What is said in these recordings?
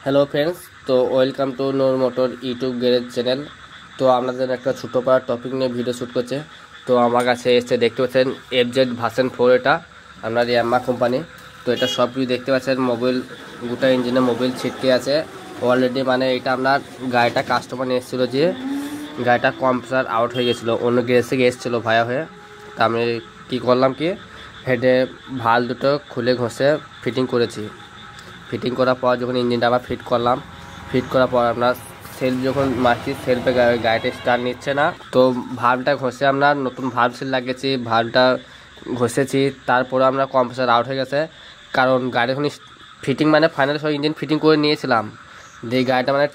Hello friends, তো welcome to নোর motor YouTube garage channel. তো আপনাদের একটা ছোটো পাড়ার টপিক নিয়ে ভিডিও শ্যুট করছে। তো আমার কাছে এসে দেখতে পাচ্ছেন FZ ভার্সন 4, এটা আপনার ইয়ামাহা কোম্পানি। তো এটা সব কিছু দেখতে পাচ্ছেন, মোবিল গোটা ইঞ্জিনে মোবিল ছিটকে আছে অলরেডি। মানে এটা আপনার গাড়িটা কাস্টমার নিয়ে এসেছিলো যে গাড়িটা কম্প্রেসার আউট হয়ে গেছিলো, অন্য গ্যারেজ থেকে এসেছিলো ভায়া হয়ে। তা আমি কী করলাম কি, হেডে ভাল দুটো খুলে ঘষে ফিটিং করেছি। ফিটিং করার পর যখন ইঞ্জিনটা আবার ফিট করলাম, ফিট করার পর আপনার সেলফ যখন মারছি, সেলফে গাড়িটা স্টার্ট নিচ্ছে না। তো ভাল্বটা ঘষে আপনার নতুন ভাল্ব সেল লাগিয়েছি, ভাল্বটা ঘষেছি। তারপরে আমরা কম্প্রেসার আউট হয়ে গেছে, কারণ গাড়ি যখন ফিটিং মানে ফাইনাল সব ইঞ্জিন ফিটিং করে নিয়েছিলাম। দিয়ে গাড়িটা মানে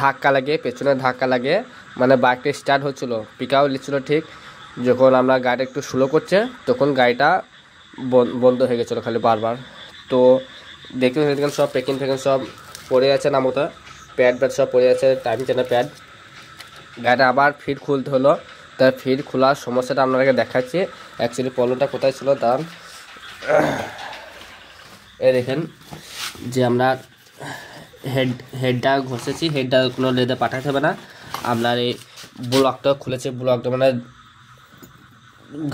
ধাক্কা লাগে, পেছনে ধাক্কা লাগে, মানে বাইকটা স্টার্ট হচ্ছিলো, পিকাও নিচ্ছিলো ঠিক। যখন আমরা গাড়িটা একটু স্লো করছে তখন গাড়িটা বন্ধ হয়ে গেছিলো খালি বারবার। তো দেখতে দেখেন সব প্যাকিং সব পড়ে আছে, না মতো প্যাড সব পড়ে আছে, টাইম চেনের প্যাড। গাড়িটা আবার ফিট খুলতে হলো। তার ফিট খোলার সমস্যাটা আপনাদেরকে দেখাচ্ছি। অ্যাকচুয়ালি প্রবলেমটা কোথায় ছিল তার এ দেখেন, যে আমরা হেডটা ঘষেছি, হেডটা কোনো লেদে পাঠাতে হবে না। আপনার এই ব্লকটা খুলেছে, ব্লকটা মানে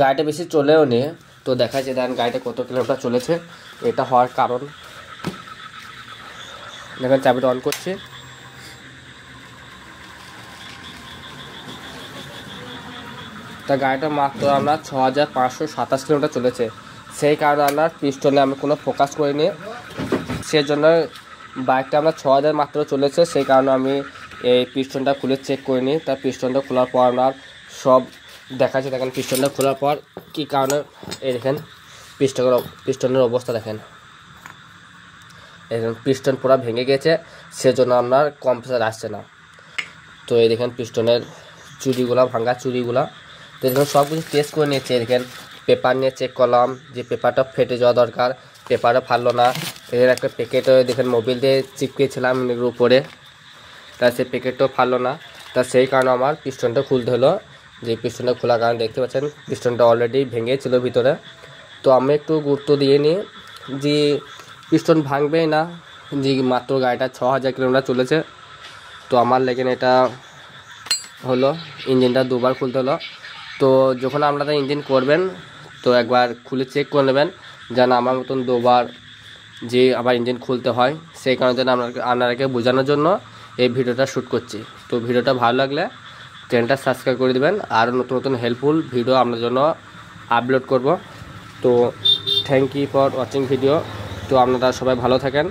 গাড়িটা বেশি চলেও নেই। তো দেখাচ্ছে দেখেন গাড়িটা কত কিলোমিটার চলেছে। এটা হওয়ার কারণ দেখেন, চাবিটা অন করছি, তা গাড়িটা মাত্র আপনার 6527 কিলোমিটার চলেছে। সেই কারণে আপনার পিস্টনে আমি কোনো ফোকাস করিনি, সেজন্য বাইকটা আপনার 6000 মাত্র চলেছে। সেই কারণে আমি এই পিস্টনটা খুলে চেক করিনি। তার পিস্টনটা খোলার পর আপনার সব দেখাচ্ছে। দেখেন পিস্টনটা খোলার পর কী কারণে, এই দেখেন পিস্টনের অবস্থা দেখেন, দেখেন পিস্টন পুরো ভেঙে গেছে, সেজন্য আপনার কম্প্রেসার আসছে না। তো এই দেখেন পিস্টনের চুরিগুলা, ভাঙা চুরিগুলা। তো দেখুন সব কিছু টেস্ট করে নিয়েছে। দেখেন পেপার নিয়ে চেক করলাম যে পেপারটা ফেটে যাওয়া দরকার, পেপারও ফাটলো না। এর একটা প্যাকেটও দেখেন মোবিল দিয়ে চিপকেছিলাম এর উপরে, তা সেই প্যাকেটটাও ফাটলো না। তা সেই কারণে আমার পিস্টনটা খুলতে হলো। যে পিস্টনটা খোলার কারণে দেখতে পাচ্ছেন পিস্টনটা অলরেডি ভেঙেছিল ভিতরে। তো আমি একটু গুরুত্ব দিয়ে নিই যে পিস্টন ভাঙবেই না, যে মাত্র গাড়িটা 6000 কিলোমিটার চলেছে। তো আমার লেগেন এটা হলো, ইঞ্জিনটা দুবার খুলতে হলো। তো যখন আপনারা ইঞ্জিন করবেন তো একবার খুলে চেক করে নেবেন, যেন আমার মতন দুবার যে আবার ইঞ্জিন খুলতে হয়। সেই কারণে যেন আপনাদেরকে বোঝানোর জন্য এই ভিডিওটা শ্যুট করছি। তো ভিডিওটা ভালো লাগলে চ্যানেলটা সাবস্ক্রাইব করে দেবেন, আরও নতুন নতুন হেল্পফুল ভিডিও আপনার জন্য আপলোড করব। তো thank you for watching video. তো আপনারা সবাই ভালো থাকেন।